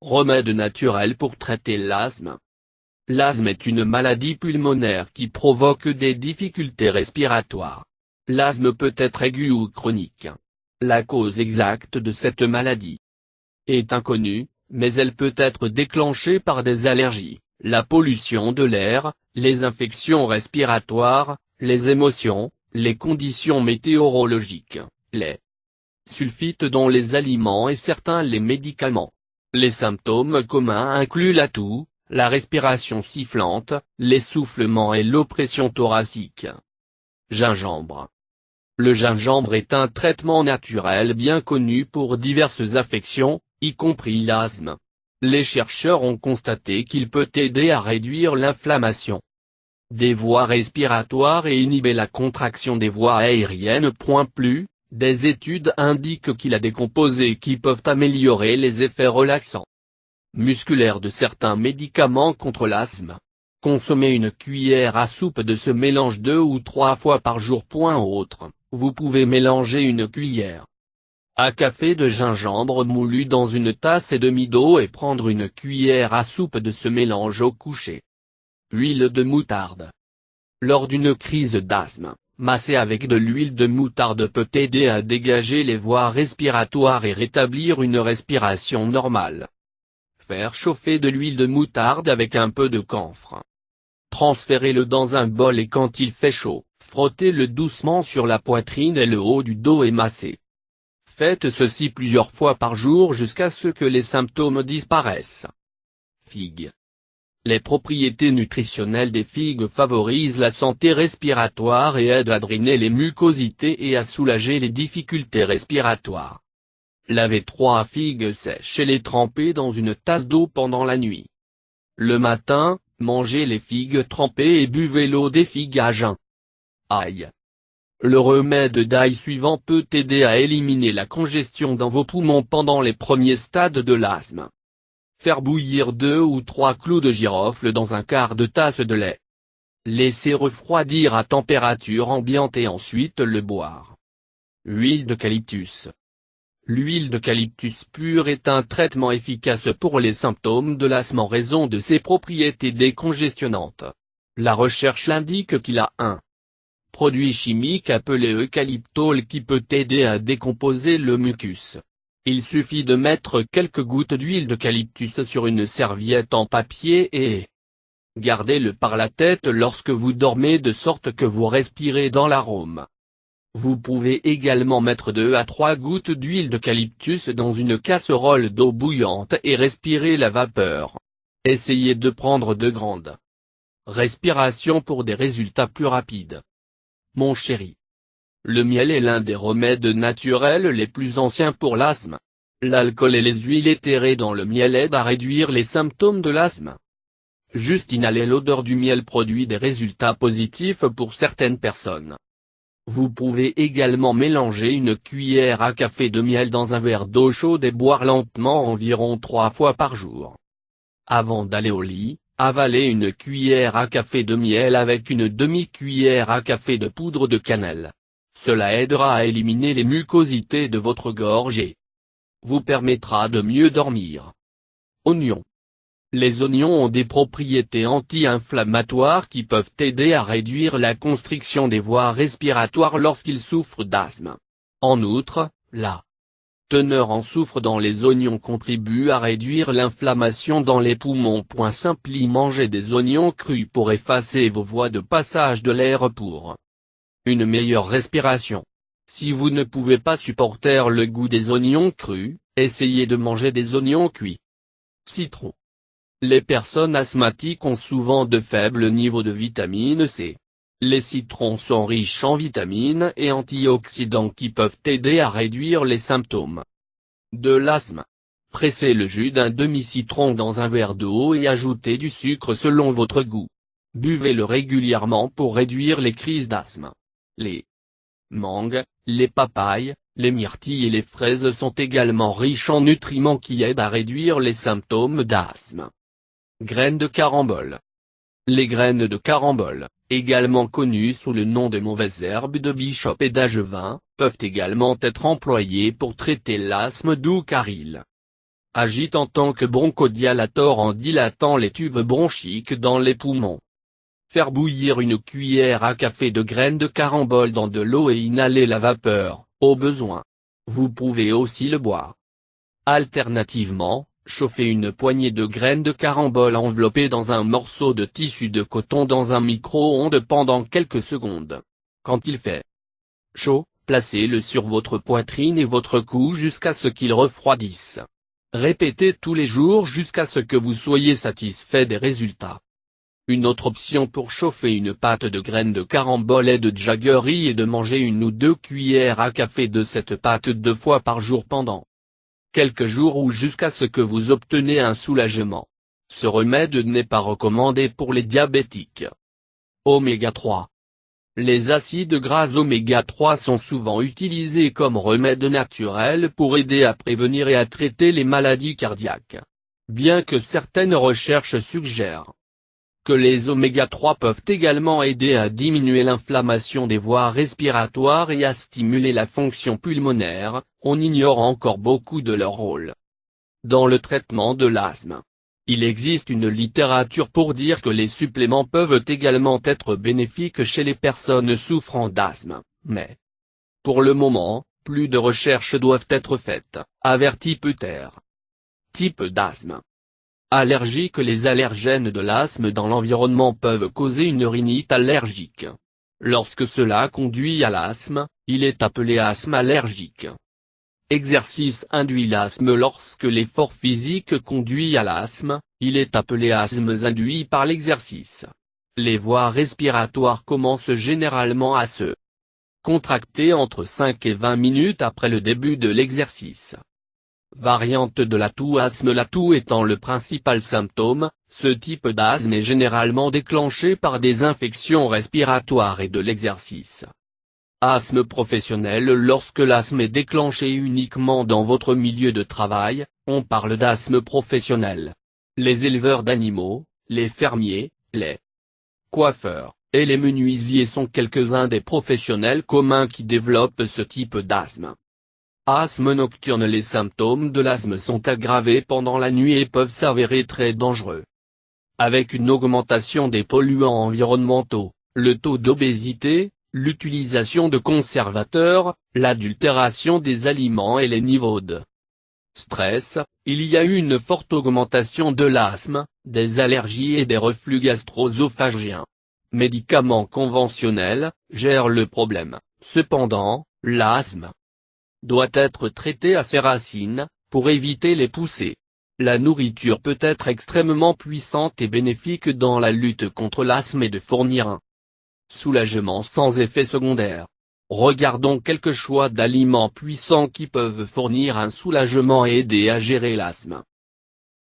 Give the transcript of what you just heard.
Remède naturel pour traiter l'asthme. L'asthme est une maladie pulmonaire qui provoque des difficultés respiratoires. L'asthme peut être aigu ou chronique. La cause exacte de cette maladie est inconnue, mais elle peut être déclenchée par des allergies, la pollution de l'air, les infections respiratoires, les émotions, les conditions météorologiques, les sulfites dans les aliments et certains les médicaments. Les symptômes communs incluent la toux, la respiration sifflante, l'essoufflement et l'oppression thoracique. Gingembre. Le gingembre est un traitement naturel bien connu pour diverses affections, y compris l'asthme. Les chercheurs ont constaté qu'il peut aider à réduire l'inflammation des voies respiratoires et inhiber la contraction des voies aériennes. Plus, des études indiquent qu'il a des composés qui peuvent améliorer les effets relaxants musculaires de certains médicaments contre l'asthme. Consommez une cuillère à soupe de ce mélange 2 ou 3 fois par jour. Autre, vous pouvez mélanger une cuillère à café de gingembre moulu dans une tasse et demie d'eau et prendre une cuillère à soupe de ce mélange au coucher. Huile de moutarde. Lors d'une crise d'asthme, masser avec de l'huile de moutarde peut aider à dégager les voies respiratoires et rétablir une respiration normale. Faire chauffer de l'huile de moutarde avec un peu de camphre. Transférez-le dans un bol et quand il fait chaud, frottez-le doucement sur la poitrine et le haut du dos et massez. Faites ceci plusieurs fois par jour jusqu'à ce que les symptômes disparaissent. Figues. Les propriétés nutritionnelles des figues favorisent la santé respiratoire et aident à drainer les mucosités et à soulager les difficultés respiratoires. Lavez 3 figues sèches et les trempez dans une tasse d'eau pendant la nuit. Le matin, mangez les figues trempées et buvez l'eau des figues à jeun. Ail. Le remède d'ail suivant peut aider à éliminer la congestion dans vos poumons pendant les premiers stades de l'asthme. Faire bouillir 2 ou 3 clous de girofle dans un quart de tasse de lait. Laissez refroidir à température ambiante et ensuite le boire. Huile d'eucalyptus. L'huile d'eucalyptus pure est un traitement efficace pour les symptômes de l'asthme en raison de ses propriétés décongestionnantes. La recherche indique qu'il a un produit chimique appelé eucalyptol qui peut aider à décomposer le mucus. Il suffit de mettre quelques gouttes d'huile d'eucalyptus sur une serviette en papier et gardez-le par la tête lorsque vous dormez de sorte que vous respirez dans l'arôme. Vous pouvez également mettre 2 à 3 gouttes d'huile d'eucalyptus dans une casserole d'eau bouillante et respirer la vapeur. Essayez de prendre de grandes respirations pour des résultats plus rapides. Mon chéri. Le miel est l'un des remèdes naturels les plus anciens pour l'asthme. L'alcool et les huiles éthérées dans le miel aident à réduire les symptômes de l'asthme. Juste inhaler l'odeur du miel produit des résultats positifs pour certaines personnes. Vous pouvez également mélanger une cuillère à café de miel dans un verre d'eau chaude et boire lentement environ 3 fois par jour. Avant d'aller au lit, avalez une cuillère à café de miel avec une demi-cuillère à café de poudre de cannelle. Cela aidera à éliminer les mucosités de votre gorge et vous permettra de mieux dormir. Oignons. Les oignons ont des propriétés anti-inflammatoires qui peuvent aider à réduire la constriction des voies respiratoires lorsqu'ils souffrent d'asthme. En outre, la teneur en soufre dans les oignons contribue à réduire l'inflammation dans les poumons. Simplement manger des oignons crus pour effacer vos voies de passage de l'air pour une meilleure respiration. Si vous ne pouvez pas supporter le goût des oignons crus, essayez de manger des oignons cuits. Citron. Les personnes asthmatiques ont souvent de faibles niveaux de vitamine C. Les citrons sont riches en vitamines et antioxydants qui peuvent aider à réduire les symptômes de l'asthme. Pressez le jus d'un demi-citron dans un verre d'eau et ajoutez du sucre selon votre goût. Buvez-le régulièrement pour réduire les crises d'asthme. Les mangues, les papayes, les myrtilles et les fraises sont également riches en nutriments qui aident à réduire les symptômes d'asthme. Graines de carambole. Les graines de carambole, également connues sous le nom de mauvaises herbes de bishop et d'angevin, peuvent également être employées pour traiter l'asthme doux car ils Agite en tant que bronchodilateur en dilatant les tubes bronchiques dans les poumons. Faire bouillir une cuillère à café de graines de carambole dans de l'eau et inhaler la vapeur, au besoin. Vous pouvez aussi le boire. Alternativement, chauffez une poignée de graines de carambole enveloppées dans un morceau de tissu de coton dans un micro-ondes pendant quelques secondes. Quand il fait chaud, placez-le sur votre poitrine et votre cou jusqu'à ce qu'il refroidisse. Répétez tous les jours jusqu'à ce que vous soyez satisfait des résultats. Une autre option pour chauffer une pâte de graines de carambole et de jaggery est de manger 1 ou 2 cuillères à café de cette pâte 2 fois par jour pendant quelques jours ou jusqu'à ce que vous obtenez un soulagement. Ce remède n'est pas recommandé pour les diabétiques. Oméga 3. Les acides gras oméga 3 sont souvent utilisés comme remède naturel pour aider à prévenir et à traiter les maladies cardiaques. Bien que certaines recherches suggèrent que les oméga 3 peuvent également aider à diminuer l'inflammation des voies respiratoires et à stimuler la fonction pulmonaire, on ignore encore beaucoup de leur rôle dans le traitement de l'asthme. Il existe une littérature pour dire que les suppléments peuvent également être bénéfiques chez les personnes souffrant d'asthme, mais pour le moment, plus de recherches doivent être faites, avertit Peter. Type d'asthme. Allergique. Les allergènes de l'asthme dans l'environnement peuvent causer une rhinite allergique. Lorsque cela conduit à l'asthme, il est appelé asthme allergique. Exercice induit l'asthme. Lorsque l'effort physique conduit à l'asthme, il est appelé asthme induit par l'exercice. Les voies respiratoires commencent généralement à se contracter entre 5 et 20 minutes après le début de l'exercice. Variante de la toux. Asthme. La toux étant le principal symptôme, ce type d'asthme est généralement déclenché par des infections respiratoires et de l'exercice. Asthme professionnel. Lorsque l'asthme est déclenché uniquement dans votre milieu de travail, on parle d'asthme professionnel. Les éleveurs d'animaux, les fermiers, les coiffeurs, et les menuisiers sont quelques-uns des professionnels communs qui développent ce type d'asthme. Asthme nocturne. Les symptômes de l'asthme sont aggravés pendant la nuit et peuvent s'avérer très dangereux. Avec une augmentation des polluants environnementaux, le taux d'obésité, l'utilisation de conservateurs, l'adultération des aliments et les niveaux de stress, il y a eu une forte augmentation de l'asthme, des allergies et des reflux gastro-œsophagiens. Médicaments conventionnels gèrent le problème. Cependant, l'asthme doit être traité à ses racines, pour éviter les poussées. La nourriture peut être extrêmement puissante et bénéfique dans la lutte contre l'asthme et de fournir un soulagement sans effet secondaire. Regardons quelques choix d'aliments puissants qui peuvent fournir un soulagement et aider à gérer l'asthme.